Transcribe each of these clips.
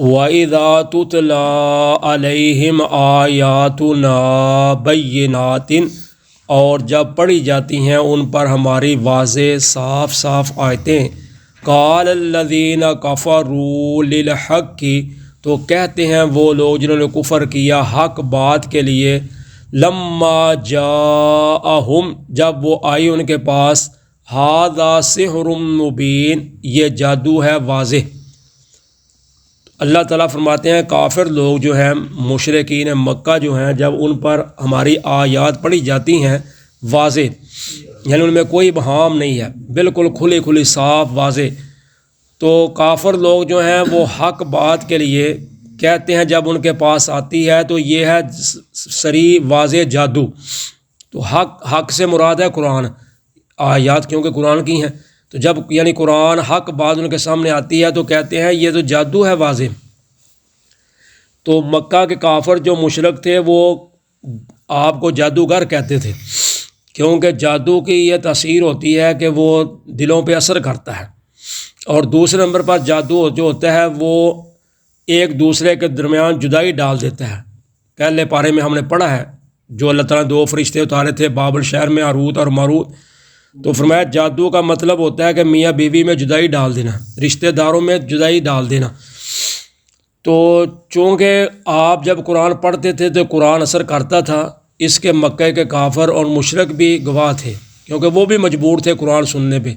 وَإِذَا تُتْلَىٰ عَلَيْهِمْ آيَاتُنَا بَيِّنَاتٍ، اور جب پڑھی جاتی ہیں ان پر ہماری واضح صاف صاف آیتیں، قال الذین کفروا للحق، تو کہتے ہیں وہ لوگ جنہوں نے کفر کیا حق بات کے لیے، لما جاءہم، جب وہ آئی ان کے پاس، ھذا سحر مبین، یہ جادو ہے واضح۔ اللہ تعالیٰ فرماتے ہیں کافر لوگ جو ہیں، مشرکین مکہ جو ہیں، جب ان پر ہماری آیات پڑھی جاتی ہیں واضح، یعنی ان میں کوئی ابہام نہیں ہے، بالکل کھلی کھلی صاف واضح، تو کافر لوگ جو ہیں وہ حق بات کے لیے کہتے ہیں جب ان کے پاس آتی ہے تو یہ ہے صریح واضح جادو۔ تو حق سے مراد ہے قرآن، آیات کیونکہ قرآن کی ہیں، تو جب یعنی قرآن حق بات ان کے سامنے آتی ہے تو کہتے ہیں یہ تو جادو ہے واضح۔ تو مکہ کے کافر جو مشرک تھے وہ آپ کو جادوگر کہتے تھے، کیونکہ جادو کی یہ تاثیر ہوتی ہے کہ وہ دلوں پہ اثر کرتا ہے، اور دوسرے نمبر پر جادو جو ہوتا ہے وہ ایک دوسرے کے درمیان جدائی ڈال دیتا ہے۔ پہلے پارے میں ہم نے پڑھا ہے جو اللہ تعالیٰ نے 2 فرشتے اتارے تھے بابل شہر میں، ہاروت اور ماروت، تو فرمایا جادو کا مطلب ہوتا ہے کہ میاں بیوی میں جدائی ڈال دینا، رشتہ داروں میں جدائی ڈال دینا۔ تو چونکہ آپ جب قرآن پڑھتے تھے تو قرآن اثر کرتا تھا، اس کے مکہ کے کافر اور مشرک بھی گواہ تھے، کیونکہ وہ بھی مجبور تھے قرآن سننے پہ،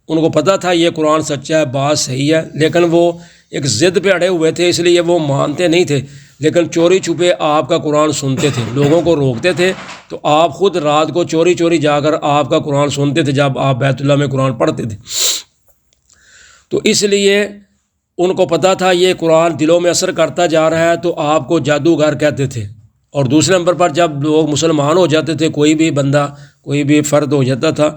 ان کو پتہ تھا یہ قرآن سچا ہے، بات صحیح ہے، لیکن وہ ایک ضد پہ اڑے ہوئے تھے، اس لیے وہ مانتے نہیں تھے، لیکن چوری چھپے آپ کا قرآن سنتے تھے، لوگوں کو روکتے تھے، تو آپ خود رات کو چوری چوری جا کر آپ کا قرآن سنتے تھے جب آپ بیت اللہ میں قرآن پڑھتے تھے۔ تو اس لیے ان کو پتہ تھا یہ قرآن دلوں میں اثر کرتا جا رہا ہے، تو آپ کو جادوگر کہتے تھے۔ اور دوسرے نمبر پر جب لوگ مسلمان ہو جاتے تھے، کوئی بھی بندہ کوئی بھی فرد ہو جاتا تھا،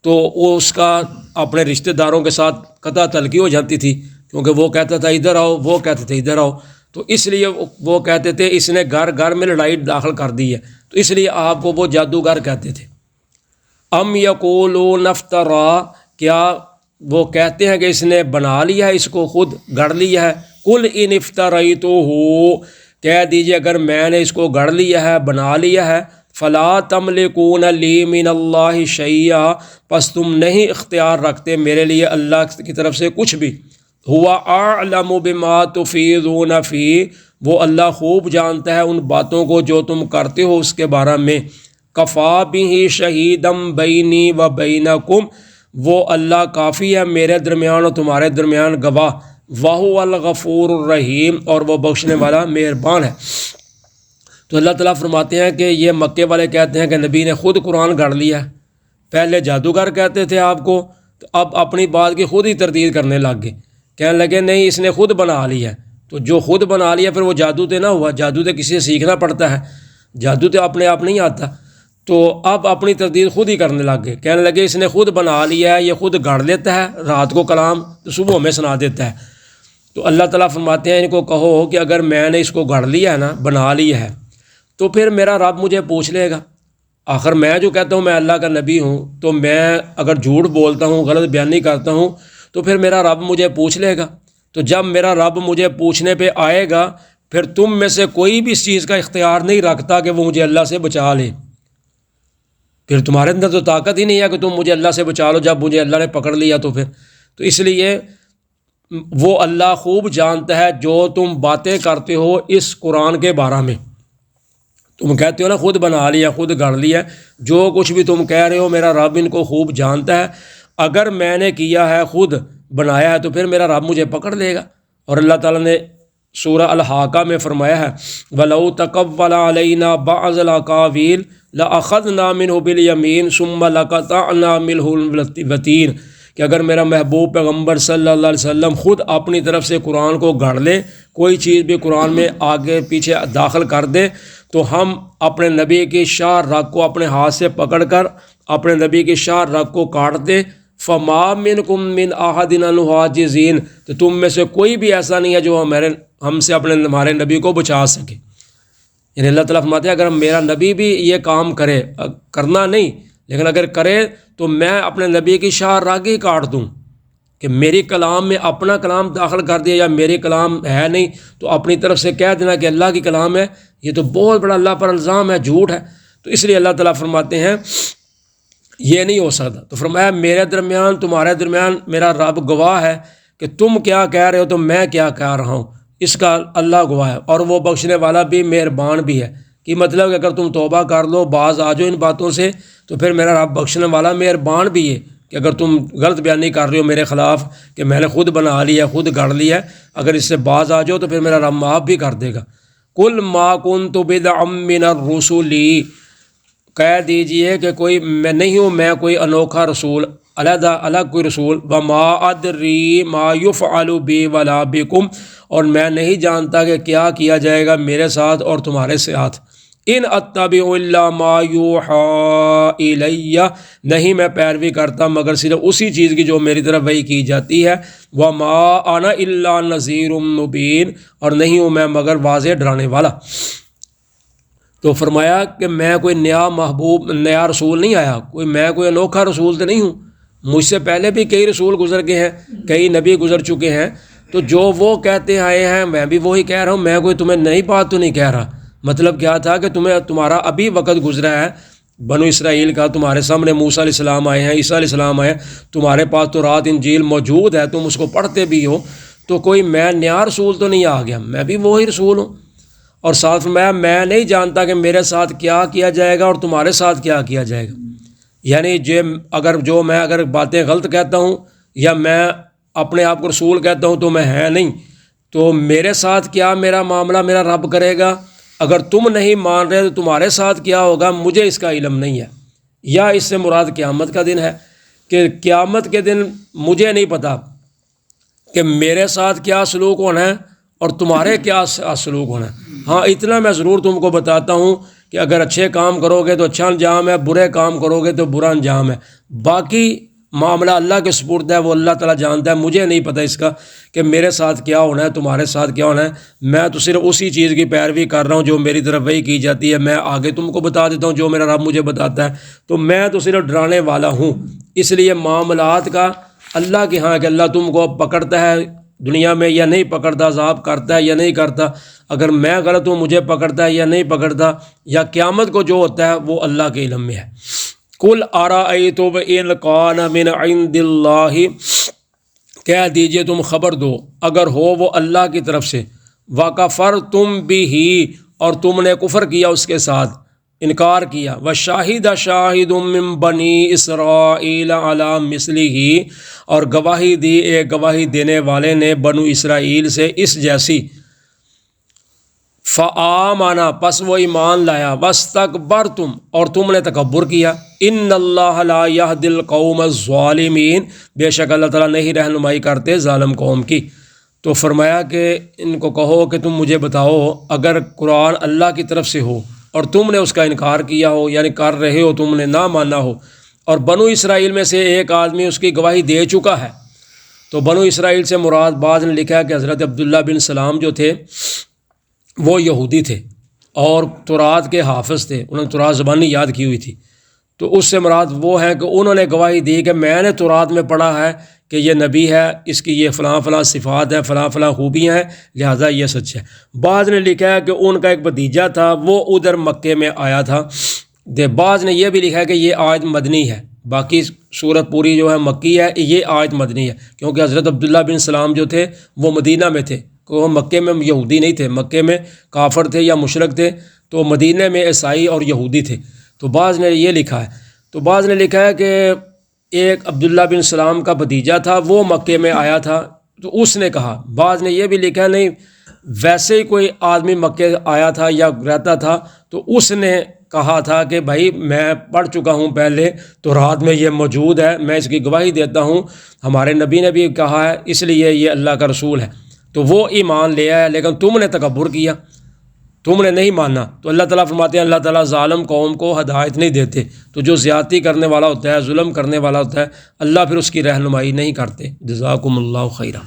تو وہ اس کا اپنے رشتہ داروں کے ساتھ قطع تلقی ہو جاتی تھی، کیونکہ وہ کہتا تھا ادھر آؤ، وہ کہتے تھے ادھر آؤ، تو اس لیے وہ کہتے تھے اس نے گھر گھر میں لڑائی داخل کر دی ہے، تو اس لیے آپ کو وہ جادوگر کہتے تھے۔ ام یقولون افترا، کیا وہ کہتے ہیں کہ اس نے بنا لیا ہے، اس کو خود گڑھ لیا ہے؟ قل ان افتریتہ، کہہ دیجیے اگر میں نے اس کو گڑھ لیا ہے، بنا لیا ہے، فلا تملکون لی من اللہ شیئا، پس تم نہیں اختیار رکھتے میرے لیے اللہ کی طرف سے کچھ بھی، ہوا اعلم بما تفیضون فی، وہ اللہ خوب جانتا ہے ان باتوں کو جو تم کرتے ہو اس کے بارے میں، کفا بہ شہیدا بینی و بینکم، وہ اللہ کافی ہے میرے درمیان اور تمہارے درمیان گواہ، وہو الغفور الرحیم، اور وہ بخشنے والا مہربان ہے۔ تو اللہ تعالیٰ فرماتے ہیں کہ یہ مکے والے کہتے ہیں کہ نبی نے خود قرآن گڑھ لیا ہے، پہلے جادوگر کہتے تھے آپ کو، تو اب اپنی بات کی خود ہی تردید کرنے لگ گئے، کہنے لگے نہیں اس نے خود بنا لیا ہے۔ تو جو خود بنا لیا پھر وہ جادو تو نہ ہوا، جادو تو کسی سے سیکھنا پڑتا ہے، جادو تو اپنے آپ نہیں آتا۔ تو اب اپنی تردید خود ہی کرنے لگ گئے، کہنے لگے اس نے خود بنا لیا ہے، یہ خود گڑھ لیتا ہے رات کو کلام تو صبح میں سنا دیتا ہے۔ تو اللہ تعالیٰ فرماتے ہیں ان کو کہو کہ اگر میں نے اس کو گڑھ لیا ہے نا، بنا لیا ہے، تو پھر میرا رب مجھے پوچھ لے گا۔ آخر میں جو کہتا ہوں میں اللہ کا نبی ہوں، تو میں اگر جھوٹ بولتا ہوں، غلط بیانی کرتا ہوں، تو پھر میرا رب مجھے پوچھ لے گا۔ تو جب میرا رب مجھے پوچھنے پہ آئے گا، پھر تم میں سے کوئی بھی اس چیز کا اختیار نہیں رکھتا کہ وہ مجھے اللہ سے بچا لے، پھر تمہارے اندر تو طاقت ہی نہیں ہے کہ تم مجھے اللہ سے بچا لو جب مجھے اللہ نے پکڑ لیا تو پھر۔ تو اس لیے وہ اللہ خوب جانتا ہے جو تم باتیں کرتے ہو اس قرآن کے بارے میں، تم کہتے ہو نا خود بنا لیا، خود گڑھ لیا، جو کچھ بھی تم کہہ رہے ہو میرا رب ان کو خوب جانتا ہے، اگر میں نے کیا ہے خود بنایا ہے تو پھر میرا رب مجھے پکڑ لے گا۔ اور اللہ تعالیٰ نے سورہ الحاقہ میں فرمایا ہے وَلَوْ تَقَوَّلَ عَلَيْنَا بَعْضَ الْأَقَاوِيلِ لَأَخَذْنَا مِنْهُ بِالْيَمِينِ ثُمَّ لَقَطَعْنَا مِنْهُ الْوَتِينَ، کہ اگر میرا محبوب پیغمبر صلی اللہ علیہ وسلم خود اپنی طرف سے قرآن کو گڑھ لے، کوئی چیز بھی قرآن میں آگے پیچھے داخل کر دے، تو ہم اپنے نبی کی شاہ رگ کو اپنے ہاتھ سے پکڑ کر اپنے نبی کی شاہ رگ کو کاٹ دے، فما منکم من احد عنہ حاجزین، تو تم میں سے کوئی بھی ایسا نہیں ہے جو ہم سے ہمارے نبی کو بچا سکے۔ یعنی اللہ تعالیٰ فرماتے ہیں اگر میرا نبی بھی یہ کام کرے، کرنا نہیں لیکن اگر کرے تو میں اپنے نبی کی شاہ رگ ہی کاٹ دوں، کہ میری کلام میں اپنا کلام داخل کر دیا یا میرے کلام ہے نہیں تو اپنی طرف سے کہہ دینا کہ اللہ کی کلام ہے، یہ تو بہت بڑا اللہ پر الزام ہے، جھوٹ ہے۔ تو اس لیے اللہ تعالیٰ فرماتے ہیں یہ نہیں ہو سکتا۔ تو فرمایا میرے درمیان تمہارے درمیان میرا رب گواہ ہے کہ تم کیا کہہ رہے ہو تو میں کیا کہہ رہا ہوں، اس کا اللہ گواہ ہے، اور وہ بخشنے والا بھی مہربان بھی ہے۔ کہ مطلب کہ اگر تم توبہ کر لو، باز آ جاؤ ان باتوں سے، تو پھر میرا رب بخشنے والا مہربان بھی ہے کہ اگر تم غلط بیانی کر رہے ہو میرے خلاف کہ میں نے خود بنا لیا ہے، خود گڑھ لیا ہے، اگر اس سے باز آ جاؤ تو پھر میرا رب معاف بھی کر دے گا۔ کل ما کنت بدعا من الرسل، کہہ دیجئے کہ کوئی میں نہیں ہوں، میں کوئی انوکھا رسول، علیحدہ الگ کوئی رسول، وما ادری ما یفعل بی ولا بکم، اور میں نہیں جانتا کہ کیا کیا جائے گا میرے ساتھ اور تمہارے ساتھ۔ ان اتبع الا ما یوحى الی، نہیں میں پیروی کرتا مگر صرف اسی چیز کی جو میری طرف وحی کی جاتی ہے، وما انا الا نذیر مبین، اور نہیں ہوں میں مگر واضح ڈرانے والا۔ تو فرمایا کہ میں کوئی نیا رسول نہیں آیا، میں کوئی انوکھا رسول تو نہیں ہوں، مجھ سے پہلے بھی کئی رسول گزر گئے ہیں، کئی نبی گزر چکے ہیں، تو جو وہ کہتے آئے ہیں میں بھی وہی کہہ رہا ہوں، میں کوئی تمہیں نئی بات تو نہیں کہہ رہا۔ مطلب کیا تھا کہ تمہارا ابھی وقت گزرا ہے بنو اسرائیل کا، تمہارے سامنے موسیٰ علیہ السلام آئے ہیں، عیسیٰ علیہ السلام آئے ہیں، تمہارے پاس تورات انجیل موجود ہے، تم اس کو پڑھتے بھی ہو، تو کوئی میں نیا رسول تو نہیں آ گیا، میں بھی وہی رسول ہوں۔ اور ساتھ میں نہیں جانتا کہ میرے ساتھ کیا کیا جائے گا اور تمہارے ساتھ کیا کیا جائے گا، یعنی میں اگر باتیں غلط کہتا ہوں یا میں اپنے آپ کو رسول کہتا ہوں تو میں ہے نہیں، تو میرے ساتھ کیا میرا معاملہ میرا رب کرے گا، اگر تم نہیں مان رہے تو تمہارے ساتھ کیا ہوگا مجھے اس کا علم نہیں ہے۔ یا اس سے مراد قیامت کا دن ہے کہ قیامت کے دن مجھے نہیں پتہ کہ میرے ساتھ کیا سلوک ہونا ہے اور تمہارے کیا سلوک ہونا ہے۔ ہاں اتنا میں ضرور تم کو بتاتا ہوں کہ اگر اچھے کام کرو گے تو اچھا انجام ہے، برے کام کرو گے تو برا انجام ہے، باقی معاملہ اللہ کے سپرد ہے، وہ اللہ تعالیٰ جانتا ہے، مجھے نہیں پتہ اس کا کہ میرے ساتھ کیا ہونا ہے تمہارے ساتھ کیا ہونا ہے، میں تو صرف اسی چیز کی پیروی کر رہا ہوں جو میری طرف وحی کی جاتی ہے، میں آگے تم کو بتا دیتا ہوں جو میرا رب مجھے بتاتا ہے، تو میں تو صرف ڈرانے والا ہوں۔ اس لیے معاملات کا اللہ کے ہاں کہ اللہ تم کو پکڑتا ہے دنیا میں یا نہیں پکڑتا، عذاب کرتا ہے یا نہیں کرتا، اگر میں غلط ہوں مجھے پکڑتا ہے یا نہیں پکڑتا، یا قیامت کو جو ہوتا ہے وہ اللہ کے علم میں ہے۔ قل ارأیتم ان کان من عند اللہ، کہہ دیجئے تم خبر دو اگر ہو وہ اللہ کی طرف سے، وکفرتم بہ، اور تم نے کفر کیا اس کے ساتھ، انکار کیا، وشاہد شاہد من بنی اسرائیل علی مثلہ، اور گواہی دی ایک گواہی دینے والے نے بنو اسرائیل سے اس جیسی، فآمن، پس وہ ایمان لایا، واستکبرتم، اور تم نے تکبر کیا، ان اللہ لا یہدی القوم الظالمین، بے شک اللہ تعالیٰ نہیں رہنمائی کرتے ظالم قوم کی۔ تو فرمایا کہ ان کو کہو کہ تم مجھے بتاؤ اگر قرآن اللہ کی طرف سے ہو اور تم نے اس کا انکار کیا ہو، یعنی کر رہے ہو، تم نے نہ مانا ہو، اور بنو اسرائیل میں سے ایک آدمی اس کی گواہی دے چکا ہے، تو بنو اسرائیل سے مراد بعض نے لکھا ہے کہ حضرت عبداللہ بن سلام جو تھے وہ یہودی تھے اور تورات کے حافظ تھے، انہوں نے تورات زبانی یاد کی ہوئی تھی، تو اس سے مراد وہ ہے کہ انہوں نے گواہی دی کہ میں نے تورات میں پڑھا ہے کہ یہ نبی ہے، اس کی یہ فلاں فلاں صفات ہیں، فلاں فلاں خوبیاں ہیں، لہٰذا یہ سچ ہے۔ بعض نے لکھا ہے کہ ان کا ایک بھتیجا تھا وہ ادھر مکے میں آیا تھا، بعض نے یہ بھی لکھا ہے کہ یہ آیت مدنی ہے، باقی سورت پوری جو ہے مکی ہے، یہ آیت مدنی ہے، کیونکہ حضرت عبداللہ بن سلام جو تھے وہ مدینہ میں تھے، وہ مکے میں یہودی نہیں تھے، مکے میں کافر تھے یا مشرک تھے، تو مدینہ میں عیسائی اور یہودی تھے۔ تو بعض نے یہ لکھا ہے، تو بعض نے لکھا ہے کہ ایک عبداللہ بن سلام کا بھتیجا تھا وہ مکے میں آیا تھا، تو اس نے کہا، بعض نے یہ بھی لکھا ہے نہیں ویسے ہی کوئی آدمی مکے آیا تھا یا رہتا تھا، تو اس نے کہا تھا کہ بھائی میں پڑھ چکا ہوں پہلے تو رات میں یہ موجود ہے، میں اس کی گواہی دیتا ہوں، ہمارے نبی نے بھی کہا ہے، اس لیے یہ اللہ کا رسول ہے، تو وہ ایمان لے آیا، لیکن تم نے تکبر کیا، تم نے نہیں مانا۔ تو اللہ تعالیٰ فرماتے ہیں اللہ تعالیٰ ظالم قوم کو ہدایت نہیں دیتے، تو جو زیادتی کرنے والا ہوتا ہے، ظلم کرنے والا ہوتا ہے، اللہ پھر اس کی رہنمائی نہیں کرتے۔ جزاکم اللہ خیرا۔